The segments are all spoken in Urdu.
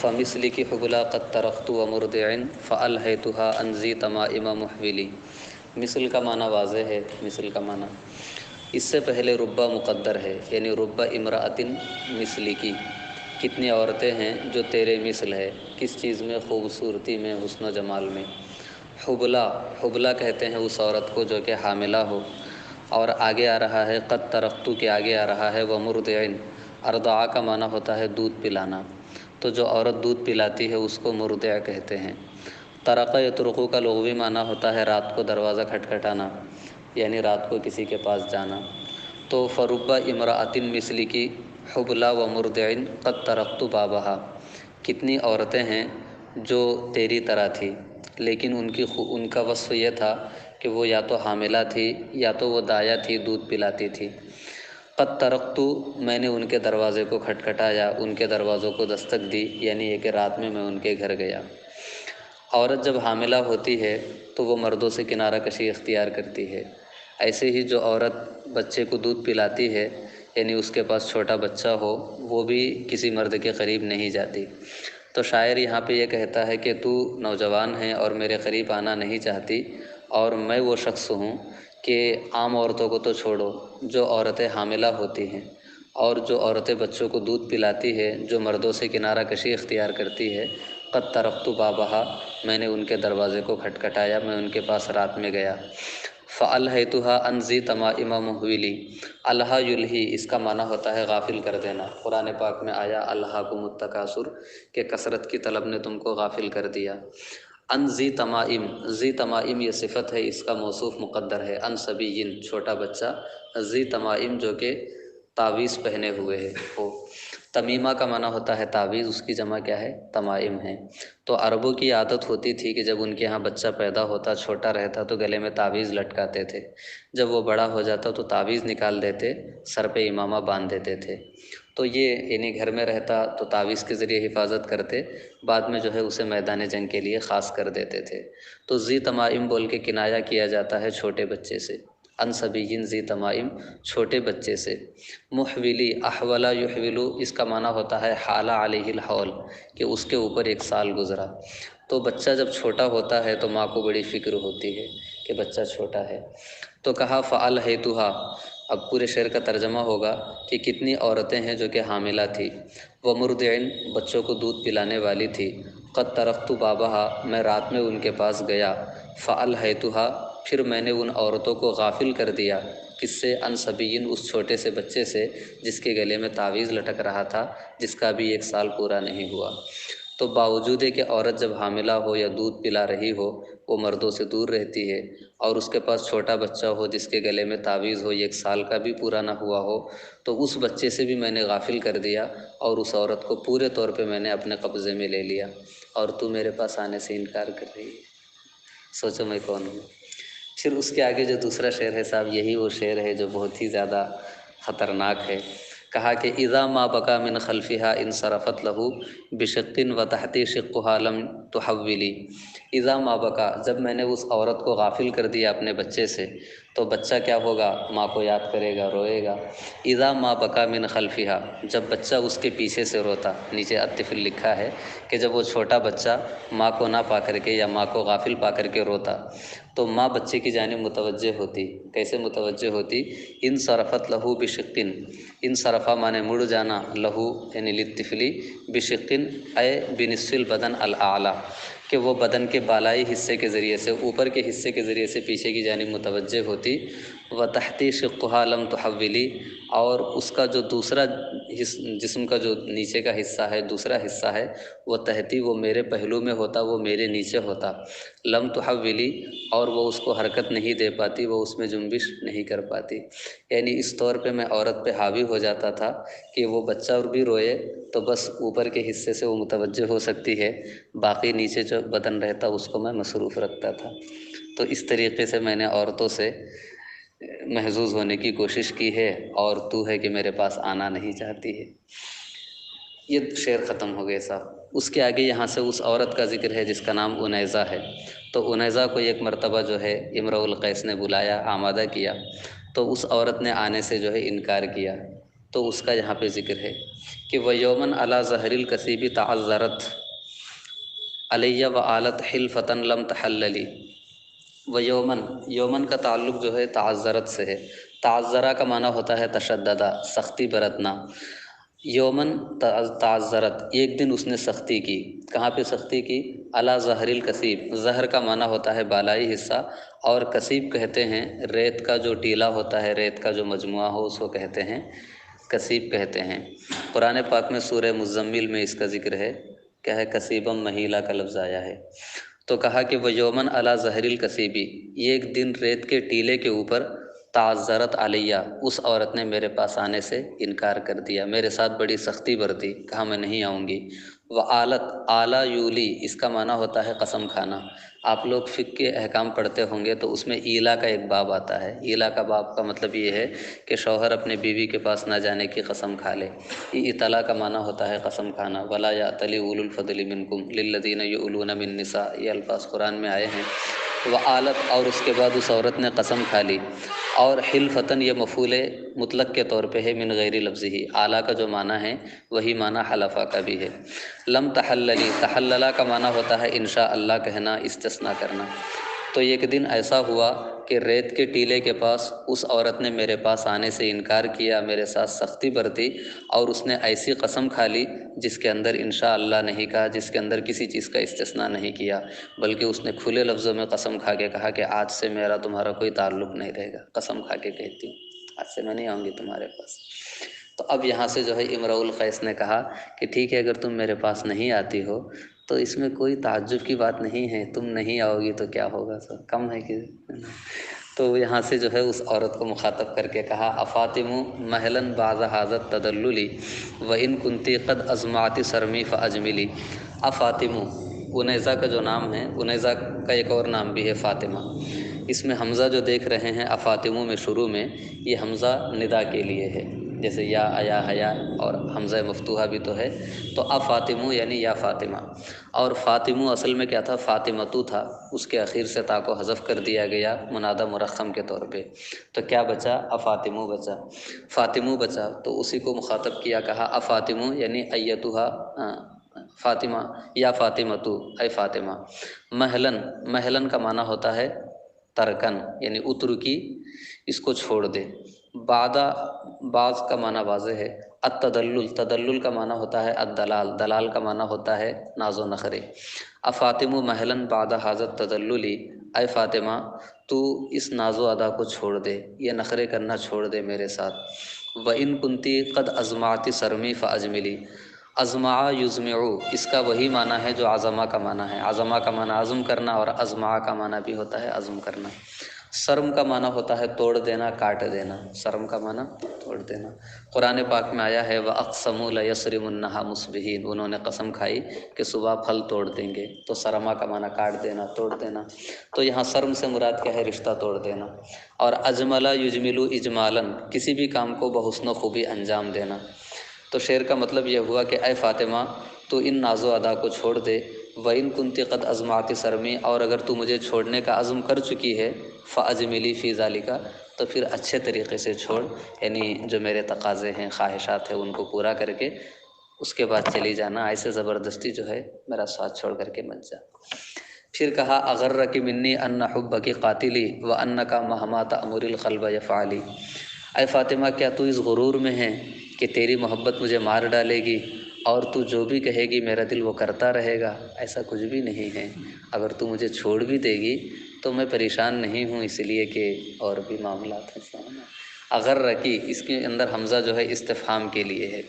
فمثلی کی حبلا قد ترخت و مردعن فالحیتها انزی تمائم محولی۔ مثل کا معنی واضح ہے، مثل کا معنی اس سے پہلے ربا مقدر ہے، یعنی ربا امرأتن مثلی کی، کتنی عورتیں ہیں جو تیرے مثل ہے، کس چیز میں؟ خوبصورتی میں، حسن و جمال میں۔ حبلا، حبلا کہتے ہیں اس عورت کو جو کہ حاملہ ہو، اور آگے آ رہا ہے قد ترختو کے آگے آ رہا ہے وہ مرضعن، ارضع کا معنی ہوتا ہے دودھ پلانا، تو جو عورت دودھ پلاتی ہے اس کو مرضع کہتے ہیں۔ طرق یطرقو کا لغوی معنی ہوتا ہے رات کو دروازہ کھٹکھٹانا، یعنی رات کو کسی کے پاس جانا۔ تو فرب امرأتن مثلی کی حبلا و مرضعن قد ترقت بابہا، کتنی عورتیں ہیں جو تیری طرح تھی، لیکن ان کا وصف یہ تھا کہ وہ یا تو حاملہ تھی یا تو وہ دایا تھی، دودھ پلاتی تھی۔ قد ترقت، میں نے ان کے دروازے کو کھٹکھٹایا، ان کے دروازوں کو دستک دی، یعنی یہ کہ رات میں ان کے گھر گیا۔ عورت جب حاملہ ہوتی ہے تو وہ مردوں سے کنارہ کشی اختیار کرتی ہے، ایسے ہی جو عورت بچے کو دودھ پلاتی ہے، یعنی اس کے پاس چھوٹا بچہ ہو، وہ بھی کسی مرد کے قریب نہیں جاتی۔ تو شاعر یہاں پہ یہ کہتا ہے کہ تو نوجوان ہے اور میرے قریب آنا نہیں چاہتی، اور میں وہ شخص ہوں کہ عام عورتوں کو تو چھوڑو، جو عورتیں حاملہ ہوتی ہیں اور جو عورتیں بچوں کو دودھ پلاتی ہے، جو مردوں سے کنارہ کشی اختیار کرتی ہے، قد ترقت بابہا، میں نے ان کے دروازے کو کھٹکھٹایا، میں ان کے پاس رات میں گیا۔ فَأَلْهَيْتُهَا عَنْ ذِي تَمَائِمَ مُحْوِلِي، الہا یلہی اس کا معنی ہوتا ہے غافل کر دینا۔ قرآن پاک میں آیا الہاکم التکاثر، کہ کثرت کی طلب نے تم کو غافل کر دیا۔ ان ذی تمائم، ذی تمائم یہ صفت ہے، اس کا موصوف مقدر ہے۔ ان صبیین، چھوٹا بچہ، ذی تمائم جو کہ تعویذ پہنے ہوئے ہو۔ تمیمہ کا معنی ہوتا ہے تعویذ، اس کی جمع کیا ہے؟ تمائم ہے۔ تو عربوں کی عادت ہوتی تھی کہ جب ان کے ہاں بچہ پیدا ہوتا، چھوٹا رہتا، تو گلے میں تعویذ لٹکاتے تھے، جب وہ بڑا ہو جاتا تو تعویذ نکال دیتے، سر پہ امامہ باندھ دیتے تھے۔ تو یہ یعنی گھر میں رہتا تو تعویذ کے ذریعے حفاظت کرتے، بعد میں جو ہے اسے میدان جنگ کے لیے خاص کر دیتے تھے۔ تو ذی تمائم بول کے کنایا کیا جاتا ہے چھوٹے بچے سے، ان صبیین ذی تمائم، چھوٹے بچے سے۔ محولی، احولا یحولو، اس کا معنی ہوتا ہے حال علیہ الحول، کہ اس کے اوپر ایک سال گزرا۔ تو بچہ جب چھوٹا ہوتا ہے تو ماں کو بڑی فکر ہوتی ہے کہ بچہ چھوٹا ہے۔ تو کہا فَأَلْهَيْتُهَا، اب پورے شعر کا ترجمہ ہوگا کہ کتنی عورتیں ہیں جو کہ حاملہ تھی، وَمُرْضِعٍ، بچوں کو دودھ پلانے والی تھی، قد ترقت بابہا، میں رات میں ان کے پاس گیا، فَأَلْهَيْتُهَا، پھر میں نے ان عورتوں کو غافل کر دیا، کس سے؟ ان صبیین، اس چھوٹے سے بچے سے جس کے گلے میں تعویذ لٹک رہا تھا، جس کا بھی 1 سال پورا نہیں ہوا۔ تو باوجود کہ عورت جب حاملہ ہو یا دودھ پلا رہی ہو، وہ مردوں سے دور رہتی ہے، اور اس کے پاس چھوٹا بچہ ہو جس کے گلے میں تعویذ ہو، 1 سال کا بھی پورا نہ ہوا ہو، تو اس بچے سے بھی میں نے غافل کر دیا، اور اس عورت کو پورے طور پہ میں نے اپنے قبضے میں لے لیا، اور تو میرے پاس آنے سے انکار کر رہی ہے، سوچو میں کون ہوں۔ پھر اس کے آگے جو دوسرا شعر ہے صاحب، یہی وہ شعر ہے جو بہت ہی زیادہ خطرناک ہے۔ کہا کہ اذا ما بکا من خلفها انصرفت له بشق وتحتی شقها لم تحولی۔ اذا ما بکا، جب میں نے اس عورت کو غافل کر دیا اپنے بچے سے، تو بچہ کیا ہوگا؟ ماں کو یاد کرے گا، روئے گا۔ اذا ما بکا من خلفها، جب بچہ اس کے پیچھے سے روتا، نیچے الطفل لکھا ہے کہ جب وہ چھوٹا بچہ ماں کو نہ پا کر کے یا ماں کو غافل پا کر کے روتا، تو ماں بچے کی جانب متوجہ ہوتی۔ کیسے متوجہ ہوتی؟ انصرفت لہو بشقن، انصرفا مانے مڑ جانا، لہو یعنی للطفلی، بشقن اے بنصف البدن الاعلیٰ، کہ وہ بدن کے بالائی حصے کے ذریعے سے، اوپر کے حصے کے ذریعے سے پیچھے کی جانب متوجہ ہوتی۔ وتحتی شقها لم تحولی، اور اس کا جو دوسرا جسم کا جو نیچے کا حصہ ہے، دوسرا حصہ ہے، وہ تحتی، وہ میرے پہلو میں ہوتا، وہ میرے نیچے ہوتا۔ لم تحولی، اور وہ اس کو حرکت نہیں دے پاتی، وہ اس میں جنبش نہیں کر پاتی۔ یعنی اس طور پہ میں عورت پہ حاوی ہو جاتا تھا کہ وہ بچہ اور بھی روئے تو بس اوپر کے حصے سے وہ متوجہ ہو سکتی ہے، باقی نیچے جو بدن رہتا اس کو میں مصروف رکھتا تھا۔ تو اس طریقے سے میں نے عورتوں سے محظوظ ہونے کی کوشش کی ہے، اور تو ہے کہ میرے پاس آنا نہیں چاہتی ہے۔ یہ شعر ختم ہو گئے صاحب۔ اس کے آگے یہاں سے اس عورت کا ذکر ہے جس کا نام انیزہ ہے۔ تو انیزہ کو ایک مرتبہ جو ہے امرؤ القیس نے بلایا، آمادہ کیا، تو اس عورت نے آنے سے جو ہے انکار کیا۔ تو اس کا یہاں پہ ذکر ہے کہ وَيَوْمًا عَلَى ظَهْرِ الْكَسِيبِ تَعَذَّرَتْ عَلَيَّ وَآلَتْ حِلْفَةً لَمْ تَحَلَّ لِي۔ وَيَوْمًا، یومن کا تعلق جو ہے تعذرت سے ہے۔ تعذرہ کا معنی ہوتا ہے تشددہ، سختی برتنا۔ یومن تعذرت، ایک دن اس نے سختی کی۔ کہاں پہ سختی کی؟ علی ظہر الکثیب، ظہر کا معنی ہوتا ہے بالائی حصہ، اور کثیب کہتے ہیں ریت کا جو ٹیلا ہوتا ہے، ریت کا جو مجموعہ ہو اس کو کہتے ہیں کثیب کہتے ہیں۔ قرآن پاک میں سورہ مزمل میں اس کا ذکر ہے، کیا ہے؟ کثیبم مہیلا کا لفظ آیا ہے۔ تو کہا کہ وہ یومن علی ظہر الکثیبی، ایک دن ریت کے ٹیلے کے اوپر تعذرت علیہ، اس عورت نے میرے پاس آنے سے انکار کر دیا، میرے ساتھ بڑی سختی برتی، کہا میں نہیں آؤں گی۔ وآلت، آلا یولی، اس کا معنی ہوتا ہے قسم کھانا۔ آپ لوگ فقہ کے احکام پڑھتے ہوں گے تو اس میں ایلا کا ایک باب آتا ہے۔ ایلا کا باب کا مطلب یہ ہے کہ شوہر اپنے بیوی کے پاس نہ جانے کی قسم کھا لے۔ اطلاع کا معنی ہوتا ہے قسم کھانا۔ ولا یأتلی اولو الفضل منکم للذین یؤلون من النساء، یہ الفاظ قرآن میں آئے ہیں۔ وآلت، اور اس کے بعد اس عورت نے قسم کھا لی۔ اور حلفتن، یہ مفعول مطلق کے طور پہ ہے من غیر لفظ ہی، اعلیٰ کا جو معنی ہے وہی معنی حلفہ کا بھی ہے۔ لم تحللی، تحللہ کا معنی ہوتا ہے انشاء اللہ کہنا، استثناء کرنا۔ تو ایک دن ایسا ہوا کہ ریت کے ٹیلے کے پاس اس عورت نے میرے پاس آنے سے انکار کیا، میرے ساتھ سختی برتی، اور اس نے ایسی قسم کھا لی جس کے اندر انشاء اللہ نہیں کہا، جس کے اندر کسی چیز کا استثناء نہیں کیا، بلکہ اس نے کھلے لفظوں میں قسم کھا کے کہا کہ آج سے میرا تمہارا کوئی تعلق نہیں رہے گا، قسم کھا کے کہتی ہوں آج سے میں نہیں آؤں گی تمہارے پاس۔ تو اب یہاں سے جو ہے امرؤ القیس نے کہا کہ ٹھیک ہے، اگر تم میرے پاس نہیں آتی ہو تو اس میں کوئی تعجب کی بات نہیں ہے، تم نہیں آؤ گی تو کیا ہوگا، سب کم ہے کہ۔ تو یہاں سے جو ہے اس عورت کو مخاطب کر کے کہا افاطم مہلاً بعض حاضت تدللی وإن کنتی قد ازمعت سرمی فاجملی۔ افاطم، انیزہ کا جو نام ہے، انیزہ کا ایک اور نام بھی ہے فاطمہ۔ اس میں حمزہ جو دیکھ رہے ہیں افاطموں میں شروع میں، یہ حمزہ ندا کے لیے ہے، جیسے یا ایا حیا، اور حمزہ مفتوحہ بھی تو ہے، تو افاطمو یعنی یا فاطمہ۔ اور فاطمو اصل میں کیا تھا؟ فاطمتو تھا، اس کے اخیر سے تا کو حذف کر دیا گیا منادى مرخم کے طور پہ، تو کیا بچا؟ افاطمو بچا، فاطمو بچا۔ تو اسی کو مخاطب کیا، کہا افاطمو یعنی ایتھا فاطمہ، یا فاطمتو اے فاطمہ۔ مہلن، مہلن کا معنی ہوتا ہے ترکن، یعنی اترکی، اس کو چھوڑ دے۔ بعض کا معنی واضح ہے۔ التدلل، تدلل کا معنی ہوتا ہے الدلال، دلال کا معنی ہوتا ہے ناز و نخرے۔ افاطم مہلاً بعد حاضت تدللی، اے فاطمہ تو اس ناز و ادا کو چھوڑ دے، یہ نخرے کرنا چھوڑ دے میرے ساتھ۔ وَإِن كُنْتِ قَدْ أَزْمَعْتِ سَرْمِي فَأَجْمِلِي۔ ازمع یزمع، اس کا وہی معنی ہے جو عظمہ کا معنی ہے۔ عظمہ کا معنی عزم کرنا، اور ازمع کا معنی بھی ہوتا ہے عزم کرنا۔ سرم کا معنی ہوتا ہے توڑ دینا، کاٹ دینا، سرم کا معنی توڑ دینا۔ قرآن پاک میں آیا ہے وَأَقْسَمُوا لَيَصْرِمُنَّهَا مُصْبِحِينَ، انہوں نے قسم کھائی کہ صبح پھل توڑ دیں گے۔ تو سرما کا معنی کاٹ دینا، توڑ دینا۔ تو یہاں سرم سے مراد کیا ہے؟ رشتہ توڑ دینا۔ اور اجملا یجملو اجمالاً، کسی بھی کام کو بحسن و خوبی انجام دینا۔ تو شعر کا مطلب یہ ہوا کہ اے فاطمہ تو ان ناز و ادا کو چھوڑ دے۔ وَإِن كُنْتِ قَدْ أَزْمَعْتِ سَرْمِي، اور اگر تو مجھے چھوڑنے کا عزم کر چکی ہے، فَأَجْمِلِي فِي ذَلِكَ، تو پھر اچھے طریقے سے چھوڑ، یعنی جو میرے تقاضے ہیں، خواہشات ہیں، ان کو پورا کر کے اس کے بعد چلی جانا، ایسے زبردستی جو ہے میرا ساتھ چھوڑ کر کے مت جا۔ پھر کہا اغرک منی ان حبک قاتلی وانک مہما تأمر القلب یفعلی۔ اے فاطمہ کیا تو اس غرور میں ہے کہ تیری محبت مجھے مار ڈالے گی، اور تو جو بھی کہے گی میرا دل وہ کرتا رہے گا؟ ایسا کچھ بھی نہیں ہے۔ اگر تو مجھے چھوڑ بھی دے گی تو میں پریشان نہیں ہوں، اس لیے کہ اور بھی معاملات ہیں۔ اغرکی، اس کے اندر حمزہ جو ہے استفہام کے لیے ہے۔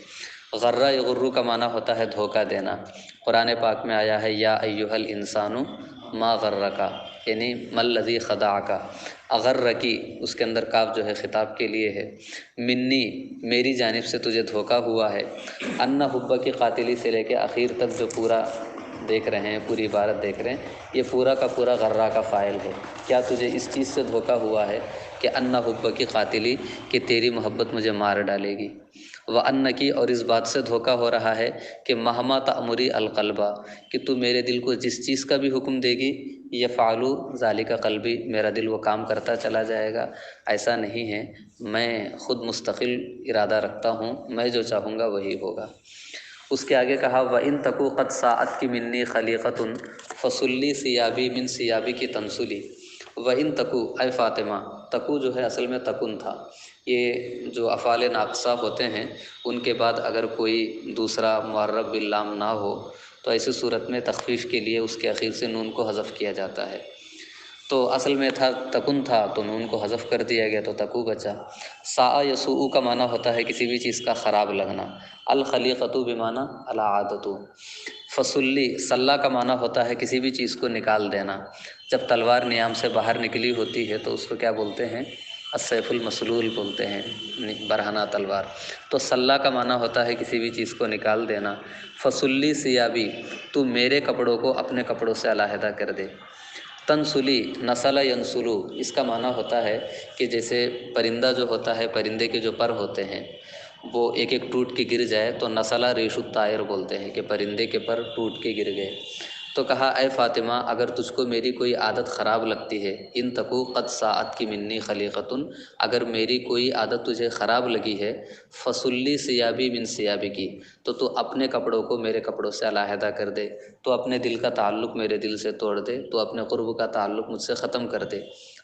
غرہ یغرو کا معنی ہوتا ہے دھوکہ دینا۔ قرآن پاک میں آیا ہے یا ایھا الانسان ما غرک، یعنی ما الذی خدعک۔ اغرکی، اس کے اندر کاف جو ہے خطاب کے لیے ہے۔ منی، میری جانب سے تجھے دھوکہ ہوا ہے۔ ان حبک قاتلی سے لے کے اخیر تک جو پورا دیکھ رہے ہیں، پوری عبارت دیکھ رہے ہیں، یہ پورا کا پورا غرہ کا فاعل ہے۔ کیا تجھے اس چیز سے دھوکہ ہوا ہے کہ ان حب کی قاتلی، کہ تیری محبت مجھے مار ڈالے گی، وان کی، اور اس بات سے دھوکہ ہو رہا ہے کہ مہما تأمری القلبہ، کہ تو میرے دل کو جس چیز کا بھی حکم دے گی، یفعلوا ذالک قلبی، میرا دل وہ کام کرتا چلا جائے گا۔ ایسا نہیں ہے، میں خود مستقل ارادہ رکھتا ہوں، میں جو چاہوں گا وہی ہوگا۔ اس کے آگے کہا وَإِن تَكُ قَدْ سَاءَتْكِ مِنِّي خَلِيقَةٌ فَسُلِّي ثِيَابِي مِنْ ثِيَابِكِ تَنْسُلِي۔ وَإِن تَكُ، اے فاطمہ، تکو جو ہے اصل میں تکن تھا، یہ جو افعال ناقصہ ہوتے ہیں ان کے بعد اگر کوئی دوسرا معرب باللام نہ ہو تو ایسی صورت میں تخفیف کے لیے اس کے اخیر سے نون کو حذف کیا جاتا ہے۔ تو اصل میں تھا تکن تھا تو نون کو حذف کر دیا گیا تو تکو بچا۔ ساء یسوء کا معنی ہوتا ہے کسی بھی چیز کا خراب لگنا، الخلیقۃ بمعنی العادۃ، فسلی، سلہ کا معنی ہوتا ہے کسی بھی چیز کو نکال دینا، جب تلوار نیام سے باہر نکلی ہوتی ہے تو اس کو کیا بولتے ہیں؟ السیف المسلول بولتے ہیں، برہنہ تلوار۔ تو سلہ کا معنی ہوتا ہے کسی بھی چیز کو نکال دینا۔ فسلی ثیابی، تو میرے کپڑوں کو اپنے کپڑوں سے علیحدہ کر دے۔ تنسلی، نسل ینسلو، اس کا معنی ہوتا ہے کہ جیسے پرندہ جو ہوتا ہے، پرندے کے جو پر ہوتے ہیں وہ ایک ایک ٹوٹ کے گر جائے تو نسلہ ریش الطائر بولتے ہیں کہ پرندے کے پر ٹوٹ کے گر گئے۔ تو کہا اے فاطمہ اگر تجھ کو میری کوئی عادت خراب لگتی ہے، ان تکو قد ساءت کی منی خلیقتن، اگر میری کوئی عادت تجھے خراب لگی ہے، فسلی ثیابی من ثیابی کی، تو اپنے کپڑوں کو میرے کپڑوں سے علیحدہ کر دے، تو اپنے دل کا تعلق میرے دل سے توڑ دے، تو اپنے قرب کا تعلق مجھ سے ختم کر دے۔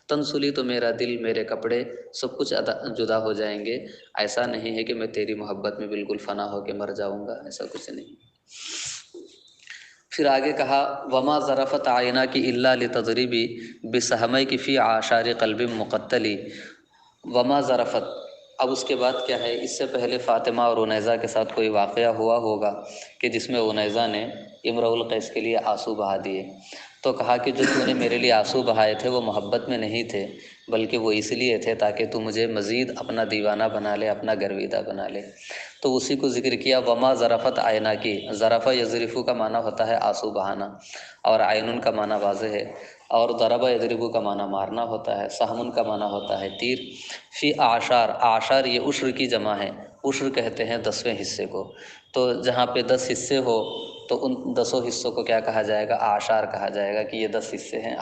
تنسلی، تو میرا دل، میرے کپڑے سب کچھ جدا ہو جائیں گے۔ ایسا نہیں ہے کہ میں تیری محبت میں بالکل فنا ہو کے مر جاؤں گا، ایسا کچھ نہیں۔ پھر آگے کہا وما ظرفت عینا کی الا لتضریبی بسہمی کی فی اعشار قلب مقتلی۔ وما ظرفت، اب اس کے بعد کیا ہے؟ اس سے پہلے فاطمہ اور عنیزہ کے ساتھ کوئی واقعہ ہوا ہوگا کہ جس میں عنیزہ نے امرؤ القیس کے لیے آنسو بہا دیے، تو کہا کہ جو تو نے میرے لیے آنسو بہائے تھے وہ محبت میں نہیں تھے، بلکہ وہ اس لیے تھے تاکہ تو مجھے مزید اپنا دیوانہ بنا لے، اپنا گرویدہ بنا لے۔ تو اسی کو ذکر کیا وما ظرفت عینا کی، ظرف یظرف کا معنی ہوتا ہے آنسو بہانا، اور عینن کا معنی واضح ہے، اور ضرب یضرب کا معنی مارنا ہوتا ہے، سہمن کا معنی ہوتا ہے تیر۔ فی اعشار، اعشار یہ عشر کی جمع ہے، عشر کہتے ہیں 10ویں حصے کو، تو جہاں پہ 10 حصے ہو تو ان 10 حصوں کو کیا کہا جائے گا؟ اعشار کہا جائے گا، کہ یہ 10 حصے ہیں۔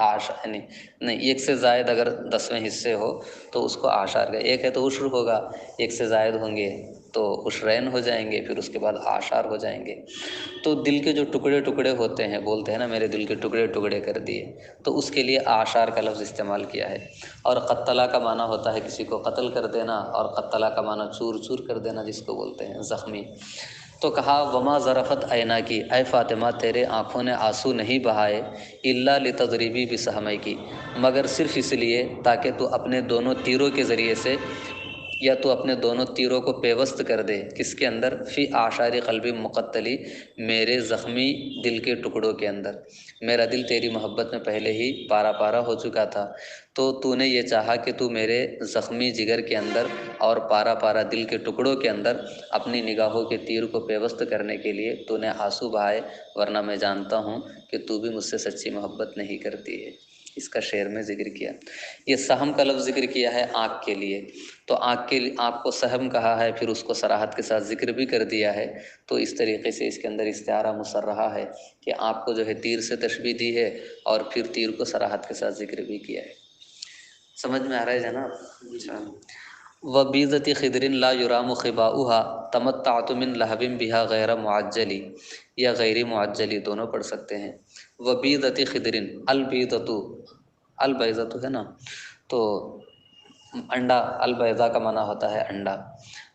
نہیں، ایک سے زائد اگر 10ویں حصے ہو تو اس کو اعشار کا، ایک ہے تو عشر ہوگا، ایک سے زائد ہوں گے تو عشرین ہو جائیں گے، پھر اس کے بعد اعشار ہو جائیں گے۔ تو دل کے جو ٹکڑے ٹکڑے ہوتے ہیں، بولتے ہیں نا میرے دل کے ٹکڑے ٹکڑے کر دیے، تو اس کے لیے اعشار کا لفظ استعمال کیا ہے۔ اور قتلہ کا معنی ہوتا ہے کسی کو قتل کر دینا، اور قتلہ کا معنی چور چور کر دینا، جس کو بولتے ہیں زخمی۔ تو کہا وما ظرفت عینا کی، اے فاطمہ تیرے آنکھوں نے آنسو نہیں بہائے، الا لتضریبی بسہمی کی، مگر صرف اس لیے تاکہ تو اپنے دونوں تیروں کے ذریعے سے، یا تو اپنے دونوں تیروں کو پیوست کر دے، کس کے اندر؟ فی اعشار قلبی مقتلی، میرے زخمی دل کے ٹکڑوں کے اندر۔ میرا دل تیری محبت میں پہلے ہی پارا پارا ہو چکا تھا، تو نے یہ چاہا کہ تو میرے زخمی جگر کے اندر اور پارا پارا دل کے ٹکڑوں کے اندر اپنی نگاہوں کے تیر کو پیوست کرنے کے لیے تو نے آنسو بہائے، ورنہ میں جانتا ہوں کہ تو بھی مجھ سے سچی محبت نہیں کرتی ہے۔ اس کا شعر میں ذکر کیا۔ یہ سہم کا لفظ ذکر کیا ہے آنکھ کے لیے، تو آنکھ کو سہم کہا ہے، پھر اس کو صراحت کے ساتھ ذکر بھی کر دیا ہے، تو اس طریقے سے اس کے اندر استعارہ مصرحہ ہے کہ آنکھ کو جو ہے تیر سے تشبیہ دی ہے، اور پھر تیر کو صراحت کے ساتھ ذکر بھی کیا ہے۔ سمجھ میں آ رہا ہے جناب؟ اچھا۔ وَبِيضَةِ خِدْرٍ لَا يُرَامُ خِبَاؤُهَا تَمَتَّعْتُ مِنْ لَهْبٍ بِهَا غَيْرَ مُعَجَّلِ، یا غیر معجلی دونوں پڑھ سکتے ہیں۔ وَبِيضَةِ خِدْرٍ، البیضۃ، البیضۃ ہے نا، تو انڈا، البیضہ کا معنی ہوتا ہے انڈا،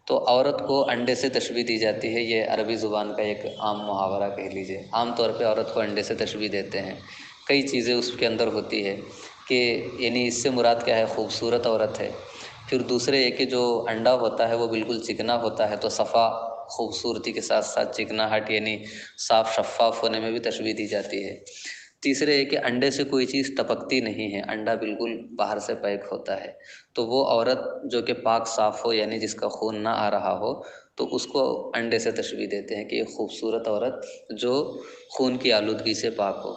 تو عورت کو انڈے سے تشبیہ دی جاتی ہے، یہ عربی زبان کا ایک عام محاورہ کہہ لیجئے۔ عام طور پہ عورت کو انڈے سے تشبیہ دیتے ہیں، کئی چیزیں اس کے اندر ہوتی ہے کہ یعنی اس سے مراد کیا ہے؟ خوبصورت عورت ہے۔ پھر دوسرے یہ کہ جو انڈا ہوتا ہے وہ بالکل چکنا ہوتا ہے، تو صفا، خوبصورتی کے ساتھ ساتھ چکناہٹ یعنی صاف شفاف ہونے میں بھی تشبیہ دی جاتی ہے۔ تیسرے یہ کہ انڈے سے کوئی چیز ٹپکتی نہیں ہے، انڈا بالکل باہر سے پیک ہوتا ہے، تو وہ عورت جو کہ پاک صاف ہو، یعنی جس کا خون نہ آ رہا ہو، تو اس کو انڈے سے تشبیہ دیتے ہیں کہ یہ خوبصورت عورت جو خون کی آلودگی سے پاک ہو۔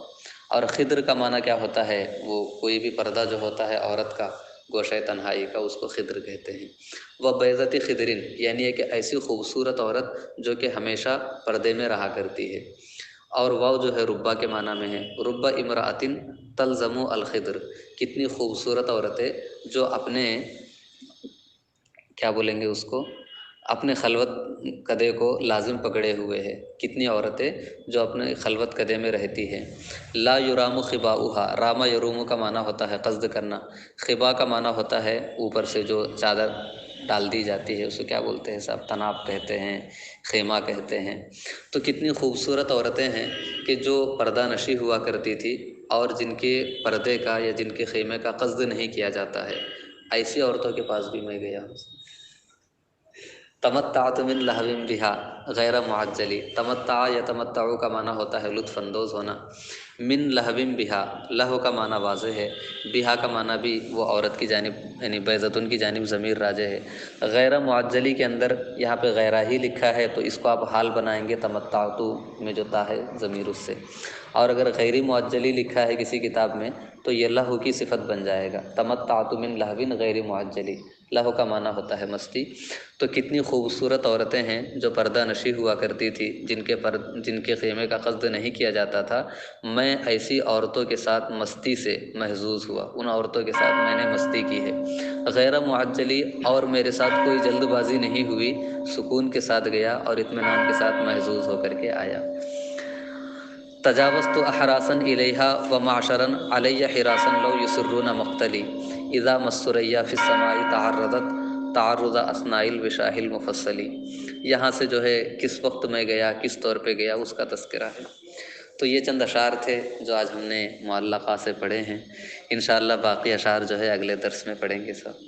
اور خضر کا معنی کیا ہوتا ہے؟ وہ کوئی بھی پردہ جو ہوتا ہے عورت کا، گوشہ تنہائی کا، اس کو خضر کہتے ہیں۔ وہ بیضۃ خضرن یعنی ایک ایسی خوبصورت عورت جو کہ ہمیشہ پردے میں رہا کرتی ہے۔ اور واو جو ہے ربا کے معنی میں ہے، ربا امراۃ تلزم الخضر، کتنی خوبصورت عورت ہے جو اپنے کیا بولیں گے اس کو، اپنے خلوت کدے کو لازم پکڑے ہوئے ہے، کتنی عورتیں جو اپنے خلوت کدے میں رہتی ہے۔ لا یرام خباؤہا، راما یروم کا معنی ہوتا ہے قصد کرنا، خبا کا معنی ہوتا ہے اوپر سے جو چادر ڈال دی جاتی ہے، اسے کیا بولتے ہیں صاحب، تناب کہتے ہیں، خیمہ کہتے ہیں۔ تو کتنی خوبصورت عورتیں ہیں کہ جو پردہ نشی ہوا کرتی تھی اور جن کے پردے کا یا جن کے خیمے کا قصد نہیں کیا جاتا ہے، ایسی عورتوں کے پاس بھی میں گیا ہوں۔ تمتعت من لہو بہا غیر معجلی، تمتع یا تمتع کا معنی ہوتا ہے لطف اندوز ہونا، من لہو بہا، لہو کا معنی واضح ہے، بہا کا معنی بھی وہ عورت کی جانب یعنی بیضتن کی جانب ضمیر راجع ہے۔ غیر معجلی کے اندر یہاں پہ غیرہ ہی لکھا ہے تو اس کو آپ حال بنائیں گے تمتعت میں جو تا ہے ضمیر اس سے، اور اگر غیر معجلی لکھا ہے کسی کتاب میں تو یہ لہو کی صفت بن جائے گا، تمتعت من لہو غیر معجلی، لہو کا معنی ہوتا ہے مستی۔ تو کتنی خوبصورت عورتیں ہیں جو پردہ نشی ہوا کرتی تھی، جن کے خیمے کا قصد نہیں کیا جاتا تھا، میں ایسی عورتوں کے ساتھ مستی سے محظوظ ہوا، ان عورتوں کے ساتھ میں نے مستی کی ہے۔ غیر معجلی، اور میرے ساتھ کوئی جلد بازی نہیں ہوئی، سکون کے ساتھ گیا اور اطمینان کے ساتھ محظوظ ہو کر کے آیا۔ تجاوزت احراسا الیہا ومعشرا علی حراسا لو یسرون مقتلی، اذا مسریا فی السماء تعرضت تعرض اثناء الوشاح المفصلی۔ یہاں سے جو ہے کس وقت میں گیا، کس طور پہ گیا، اس کا تذکرہ ہے۔ تو یہ چند اشعار تھے جو آج ہم نے معلقہ سے پڑھے ہیں، انشاءاللہ باقی اشعار جو ہے اگلے درس میں پڑھیں گے سب۔